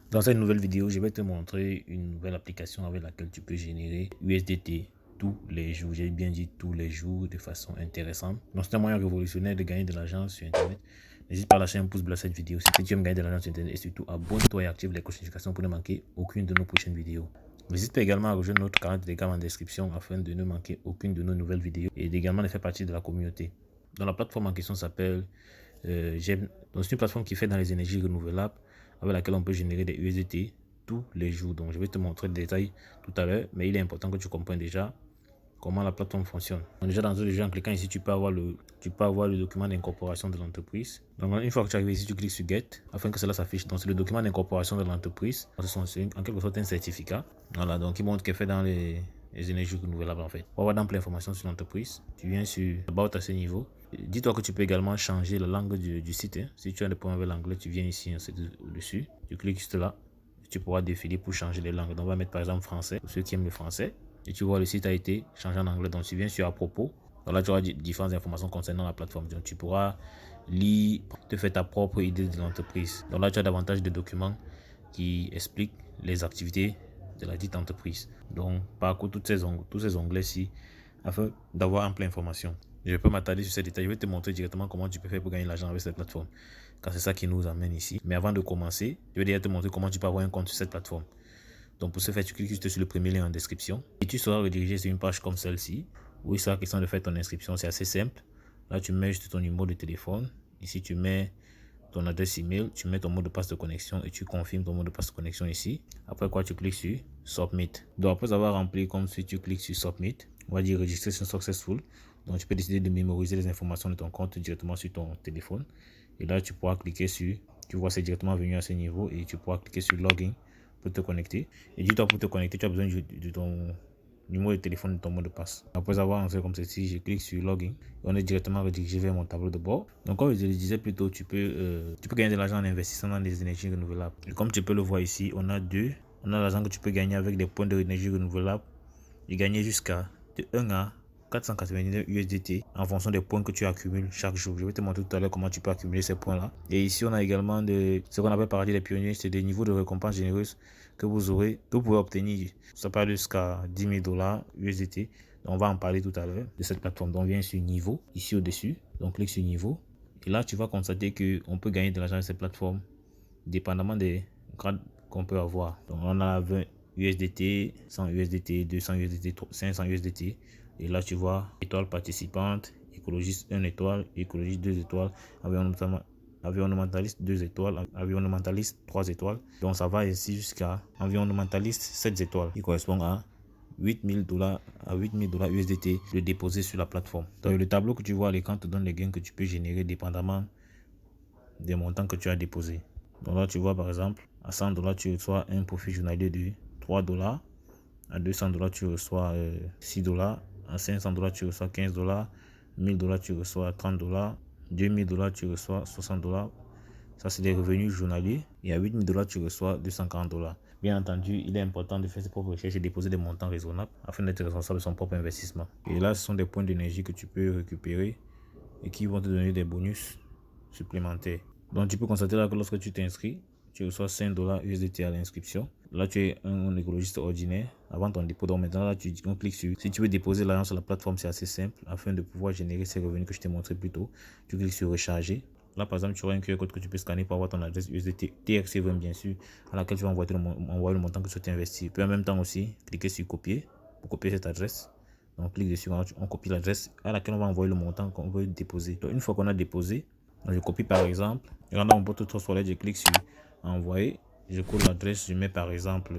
Dans cette nouvelle vidéo, je vais te montrer une nouvelle application avec laquelle tu peux générer USDT tous les jours. J'ai bien dit tous les jours de façon intéressante. Donc c'est un moyen révolutionnaire de gagner de l'argent sur Internet. N'hésite pas à lâcher un pouce bleu à cette vidéo si tu aimes gagner de l'argent sur Internet et surtout abonne-toi et active les notifications pour ne manquer aucune de nos prochaines vidéos. N'hésite pas également à rejoindre notre canal Telegram en description afin de ne manquer aucune de nos nouvelles vidéos et également de faire partie de la communauté. Donc la plateforme en question s'appelle Gem. Donc c'est une plateforme qui fait dans les énergies renouvelables avec laquelle on peut générer des USDT tous les jours. Donc je vais te montrer le détail tout à l'heure, mais il est important que tu comprennes déjà comment la plateforme fonctionne. Donc déjà dans ce jeu, en cliquant ici, tu peux avoir le document d'incorporation de l'entreprise. Donc une fois que tu arrives ici, tu cliques sur Get afin que cela s'affiche. Donc c'est le document d'incorporation de l'entreprise. C'est en quelque sorte un certificat. Voilà, donc il montre qu'elle fait dans les énergies renouvelables en fait. Pour avoir d'ample information sur l'entreprise, tu viens sur About à ce niveau. Dis-toi que tu peux également changer la langue du site. Si tu as des problèmes avec l'anglais, tu viens ici dessus. Tu cliques juste là. Tu pourras défiler pour changer les langues. Donc on va mettre par exemple français pour ceux qui aiment le français. Et tu vois le site a été changé en anglais. Donc tu viens sur à propos. Donc là tu auras différentes informations concernant la plateforme. Donc tu pourras lire, te faire ta propre idée de l'entreprise. Donc là tu as davantage de documents qui expliquent les activités de la dite entreprise. Donc parcours tous ces onglets-ci afin d'avoir ample information. Je peux m'attarder sur ces détails. Je vais te montrer directement comment tu peux faire pour gagner l'argent avec cette plateforme. Car c'est ça qui nous amène ici. Mais avant de commencer, je vais déjà te montrer comment tu peux avoir un compte sur cette plateforme. Donc pour ce faire, tu cliques juste sur le premier lien en description. Et tu seras redirigé sur une page comme celle-ci, où il sera question de faire ton inscription. C'est assez simple. Là, tu mets juste ton numéro de téléphone. Ici, tu mets ton adresse email, tu mets ton mot de passe de connexion et tu confirmes ton mot de passe de connexion ici. Après quoi, tu cliques sur Submit. Donc après avoir rempli comme si tu cliques sur Submit, on va dire Registration Successful. Donc tu peux décider de mémoriser les informations de ton compte directement sur ton téléphone. Et là, tu pourras cliquer sur, tu vois, c'est directement venu à ce niveau et tu pourras cliquer sur Login pour te connecter. Et dis-toi, pour te connecter, tu as besoin de ton numéro de téléphone de ton mot de passe. Après avoir lancé comme ceci, je clique sur Login. On est directement redirigé vers mon tableau de bord. Donc comme je le disais plus tôt, tu peux gagner de l'argent en investissant dans les énergies renouvelables. Et comme tu peux le voir ici, on a l'argent que tu peux gagner avec des points d'énergie renouvelable. Et gagner jusqu'à de 1 à 499 USDT en fonction des points que tu accumules chaque jour. Je vais te montrer tout à l'heure comment tu peux accumuler ces points-là. Et ici, on a également ce qu'on appelle paradis des pionniers. C'est des niveaux de récompense généreuses que vous pouvez obtenir. Ça peut aller jusqu'à 10 000 dollars USDT. On va en parler tout à l'heure de cette plateforme. Donc, on vient sur niveau, ici au-dessus. Donc, clique sur niveau. Et là, tu vas constater qu'on peut gagner de l'argent sur cette plateforme, dépendamment des grades qu'on peut avoir. Donc, on a 20 USDT, 100 USDT, 200 USDT, 500 USDT. Et là, tu vois, étoile participante, écologiste 1 étoile, écologiste 2 étoiles, environnementaliste 2 étoiles, environnementaliste 3 étoiles. Donc, ça va ainsi jusqu'à environnementaliste 7 étoiles, qui correspond à 8000 dollars USDT de déposer sur la plateforme. Donc, le tableau que tu vois à l'écran te donne les gains que tu peux générer dépendamment des montants que tu as déposés. Donc là, tu vois par exemple, à 100 dollars, tu reçois un profit journalier de 3 dollars. À 200 dollars, tu reçois 6 dollars. À 500 dollars, tu reçois 15 dollars. 1000 dollars, tu reçois 30 dollars. 2000 dollars, tu reçois 60 dollars. Ça, c'est des revenus journaliers. Et à 8000 dollars, tu reçois 240 dollars. Bien entendu, il est important de faire ses propres recherches et déposer des montants raisonnables afin d'être responsable de son propre investissement. Et là, ce sont des points d'énergie que tu peux récupérer et qui vont te donner des bonus supplémentaires. Donc tu peux constater là que lorsque tu t'inscris, tu reçois 5 dollars USDT à l'inscription. Là, tu es un écologiste ordinaire avant ton dépôt. Donc maintenant, là, on clique sur, si tu veux déposer l'argent sur la plateforme, c'est assez simple. Afin de pouvoir générer ces revenus que je t'ai montré plus tôt, tu cliques sur recharger. Là, par exemple, tu auras un QR code que tu peux scanner pour avoir ton adresse USDT TRC20, bien sûr, à laquelle tu vas envoyer le montant que tu souhaites investir. Tu peux en même temps aussi cliquer sur copier pour copier cette adresse. Donc, on clique dessus, on copie l'adresse à laquelle on va envoyer le montant qu'on veut déposer. Donc, une fois qu'on a déposé, je copie par exemple, et dans mon porte toilette, je clique sur envoyer, je colle l'adresse, je mets par exemple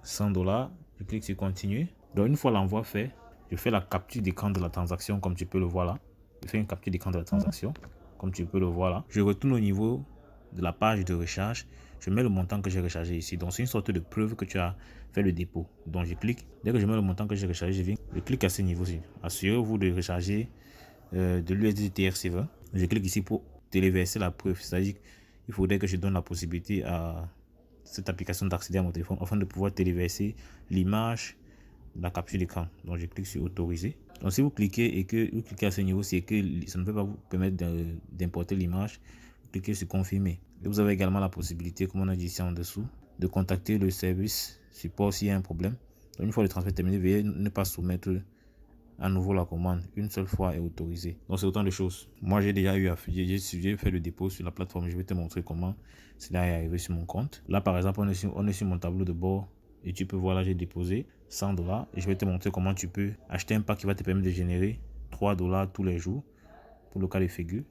100 dollars, je clique sur continuer. Donc, une fois l'envoi fait, je fais la capture d'écran de la transaction, comme tu peux le voir là. Je fais une capture d'écran de la transaction, comme tu peux le voir là. Je retourne au niveau de la page de recharge. Je mets le montant que j'ai rechargé ici. Donc, c'est une sorte de preuve que tu as fait le dépôt. Donc, je clique. Dès que je mets le montant que j'ai rechargé, je clique à ce niveau-ci. Assurez-vous de recharger de l'USDT TRC20. Je clique ici pour téléverser la preuve. C'est-à-dire qu'il faudrait que je donne la possibilité à cette application d'accéder à mon téléphone afin de pouvoir téléverser l'image de la capture d'écran. Donc, je clique sur autoriser. Donc, si vous cliquez et que vous cliquez à ce niveau, c'est que ça ne peut pas vous permettre d'importer l'image. Cliquez sur confirmer. Et vous avez également la possibilité, comme on a dit ici en dessous, de contacter le service support s'il y a un problème. Donc, une fois le transfert terminé, veuillez ne pas soumettre à nouveau la commande. Une seule fois est autorisé. Donc, c'est autant de choses. Moi, j'ai déjà eu à j'ai fait le dépôt sur la plateforme. Je vais te montrer comment cela est arrivé sur mon compte. Là, par exemple, on est sur mon tableau de bord et tu peux voir là, j'ai déposé $100 et je vais te montrer comment tu peux acheter un pack qui va te permettre de générer $3 tous les jours pour le cas de figure.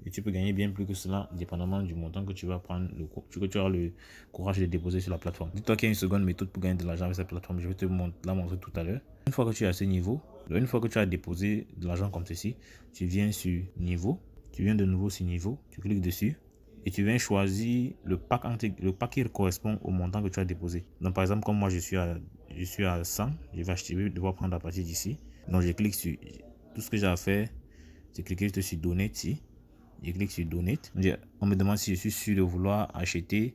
Et tu peux gagner bien plus que cela, dépendamment du montant que tu vas prendre, que tu auras le courage de déposer sur la plateforme. Dis-toi qu'il y a une seconde méthode pour gagner de l'argent avec cette plateforme. Je vais te la montrer tout à l'heure. Une fois que tu es à ce niveau, une fois que tu as déposé de l'argent comme ceci, tu viens sur niveau. Tu viens de nouveau sur niveau. Tu cliques dessus. Et tu viens choisir le pack qui correspond au montant que tu as déposé. Donc, par exemple, comme moi, je suis à 100, je vais devoir prendre à partir d'ici. Donc, je clique sur tout ce que j'ai à faire. C'est cliquer juste sur Donate ici. Je clique sur Donate. On me demande si je suis sûr de vouloir acheter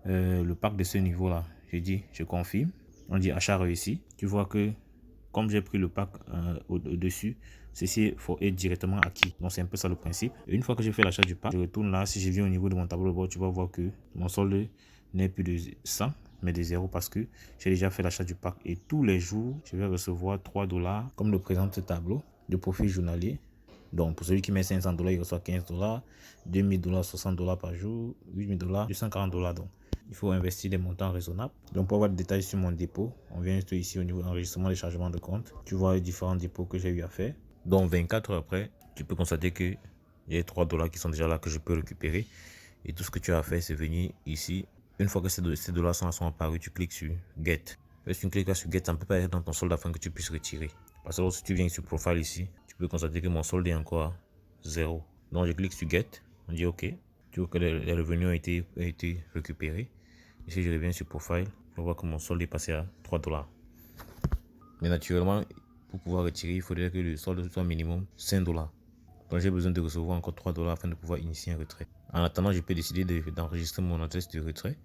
le pack de ce niveau-là. Je dis, je confirme. On dit achat réussi. Tu vois que comme j'ai pris le pack au-dessus, ceci est directement acquis. Donc, c'est un peu ça le principe. Et une fois que j'ai fait l'achat du pack, je retourne là. Si je viens au niveau de mon tableau de bord, tu vas voir que mon solde n'est plus de 100, mais de 0 parce que j'ai déjà fait l'achat du pack. Et tous les jours, je vais recevoir $3, comme le présente ce tableau de profit journalier. Donc, pour celui qui met $500, il reçoit $15, $2000, $60 par jour, $8000, $240. Donc, il faut investir des montants raisonnables. Donc, pour avoir des détails sur mon dépôt, on vient juste ici au niveau d'enregistrement des chargements de compte. Tu vois les différents dépôts que j'ai eu à faire. Donc, 24 heures après, tu peux constater qu'il y a $3 qui sont déjà là que je peux récupérer. Et tout ce que tu as fait, c'est venir ici. Une fois que ces dollars sont apparus, tu cliques sur Get. Si tu cliques là sur Get, ça ne peut pas être dans ton solde afin que tu puisses retirer. Parce que si tu viens sur Profile ici, tu peux constater que mon solde est encore à 0. Donc je clique sur Get, on dit OK. Tu vois que les revenus ont été récupérés. Et si je reviens sur Profile, je vois que mon solde est passé à $3. Mais naturellement, pour pouvoir retirer, il faudrait que le solde soit minimum $5. Donc j'ai besoin de recevoir encore $3 afin de pouvoir initier un retrait. En attendant, je peux décider d'enregistrer mon adresse de retrait.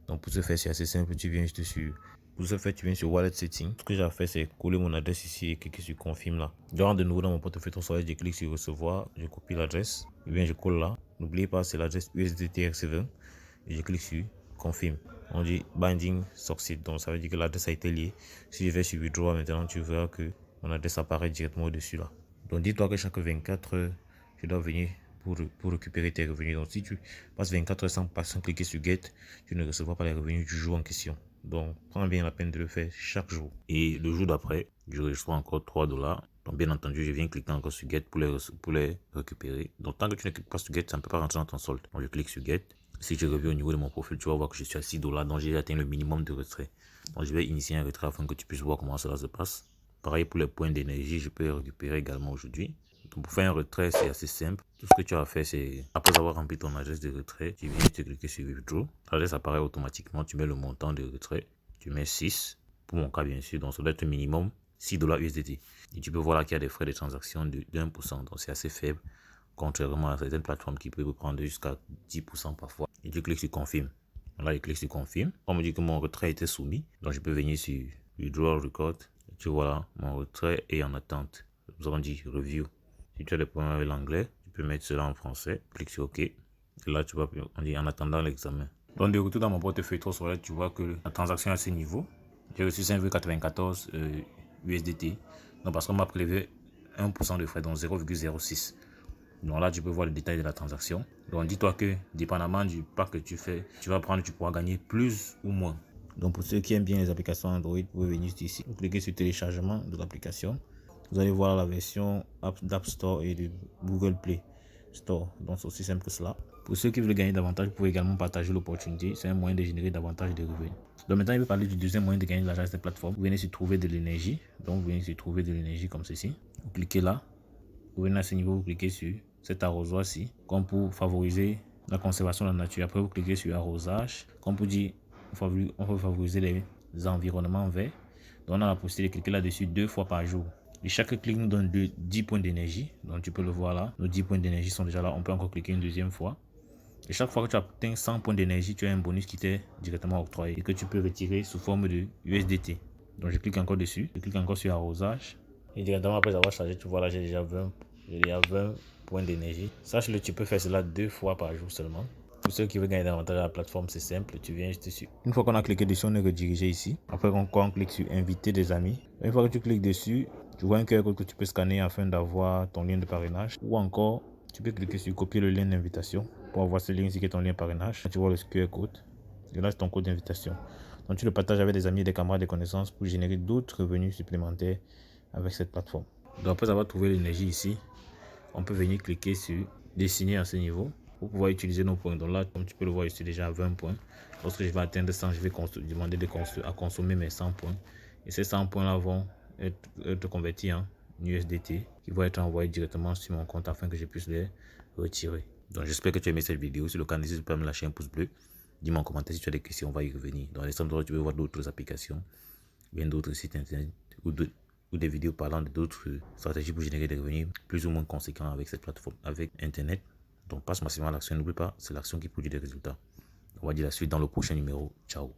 Donc pour ce faire, c'est assez simple. Tu viens juste sur... Pour ce faire, tu viens sur Wallet Settings. Ce que j'ai fait, c'est coller mon adresse ici et cliquer sur Confirme là. Je rentre de nouveau dans mon portefeuille Trustwallet, je clique sur Recevoir, je copie l'adresse. Et bien je colle là. N'oubliez pas, c'est l'adresse USDT RC20. Et je clique sur Confirme. On dit Binding Succeed. Donc ça veut dire que l'adresse a été liée. Si je vais sur Withdraw maintenant, tu verras que mon adresse apparaît directement au-dessus là. Donc dis-toi que chaque 24 heures, je dois venir pour récupérer tes revenus. Donc si tu passes 24 heures sans cliquer sur Get, tu ne recevras pas les revenus du jour en question. Donc prends bien la peine de le faire chaque jour. Et le jour d'après, je reçois encore $3. Donc bien entendu, je viens cliquer encore sur Get pour les récupérer. Donc tant que tu ne cliques pas sur Get, ça ne peut pas rentrer dans ton solde. Donc je clique sur Get. Si je reviens au niveau de mon profil, tu vas voir que je suis à $6. Donc j'ai atteint le minimum de retrait. Donc je vais initier un retrait afin que tu puisses voir comment cela se passe. Pareil pour les points d'énergie, je peux les récupérer également aujourd'hui. Donc pour faire un retrait, c'est assez simple. Tout ce que tu as fait, c'est après avoir rempli ton adresse de retrait, tu viens te cliquer sur Withdraw. L'adresse apparaît automatiquement, tu mets le montant de retrait, tu mets 6, pour mon cas bien sûr, donc ça doit être minimum $6 USDT. Et tu peux voir là qu'il y a des frais de transaction de 1%, donc c'est assez faible, contrairement à certaines plateformes qui peuvent prendre jusqu'à 10% parfois. Et tu cliques sur Confirme. Là, je clique sur Confirme. On me dit que mon retrait était soumis, donc je peux venir sur Withdraw Record. Tu vois là, mon retrait est en attente. Nous avons dit Review. Si tu as des problèmes avec l'anglais, tu peux mettre cela en français. Clique sur OK. Et là, tu vas, on dit en attendant l'examen. Donc, de retour dans mon portefeuille Trustwallet, tu vois que la transaction est à ce niveau. J'ai reçu 5,94 USDT. Donc, parce qu'on m'a prélevé 1% de frais, donc 0,06. Donc là, tu peux voir le détail de la transaction. Donc, dis-toi que, dépendamment du pack que tu fais, tu pourras gagner plus ou moins. Donc, pour ceux qui aiment bien les applications Android, vous pouvez venir ici. Vous cliquez sur téléchargement de l'application. Vous allez voir la version d'App Store et de Google Play Store. Donc, c'est aussi simple que cela. Pour ceux qui veulent gagner davantage, vous pouvez également partager l'opportunité. C'est un moyen de générer davantage de revenus. Donc, maintenant, je vais parler du deuxième moyen de gagner de l'argent sur cette plateforme. Vous venez sur trouver de l'énergie. Donc, vous venez sur trouver de l'énergie comme ceci. Vous cliquez là. Vous venez à ce niveau, vous cliquez sur cet arrosoir-ci, comme pour favoriser la conservation de la nature. Après, vous cliquez sur arrosage, comme pour dire, on veut favoriser les environnements verts. Donc, on a la possibilité de cliquer là-dessus 2 fois par jour. Et chaque clic nous donne 10 points d'énergie. Donc, tu peux le voir là. Nos 10 points d'énergie sont déjà là. On peut encore cliquer une deuxième fois. Et chaque fois que tu atteins 100 points d'énergie, tu as un bonus qui t'est directement octroyé et que tu peux retirer sous forme de USDT. Donc, je clique encore dessus. Je clique encore sur arrosage. Et directement après avoir chargé, tu vois là, j'ai déjà 20 points d'énergie. Sache-le, tu peux faire cela 2 fois par jour seulement. Pour ceux qui veulent gagner davantage à la plateforme, c'est simple, tu viens juste dessus. Une fois qu'on a cliqué dessus, on est redirigé ici. Après, on clique sur inviter des amis. Une fois que tu cliques dessus, tu vois un QR code que tu peux scanner afin d'avoir ton lien de parrainage. Ou encore, tu peux cliquer sur copier le lien d'invitation pour avoir ce lien ici qui est ton lien parrainage. Tu vois le QR code. Et là, c'est ton code d'invitation. Donc, tu le partages avec des amis, des camarades, des connaissances pour générer d'autres revenus supplémentaires avec cette plateforme. Donc, après avoir trouvé l'énergie ici, on peut venir cliquer sur dessiner à ce niveau pour pouvoir utiliser nos points. Donc là, comme tu peux le voir, je suis déjà à 20 points. Lorsque je vais atteindre 100, je vais demander à consommer mes 100 points. Et ces 100 points-là vont être convertis en USDT qui vont être envoyés directement sur mon compte afin que je puisse les retirer. Donc j'espère que tu as aimé cette vidéo. Si le cas, n'hésite pas à me lâcher un pouce bleu. Dis-moi en commentaire si tu as des questions, on va y revenir. Dans les endroits, tu peux voir d'autres applications, bien d'autres sites internet ou des vidéos parlant d'autres stratégies pour générer des revenus plus ou moins conséquents avec cette plateforme, avec Internet. Donc passe massivement à l'action. N'oublie pas, c'est l'action qui produit des résultats. On va dire la suite dans le prochain numéro. Ciao.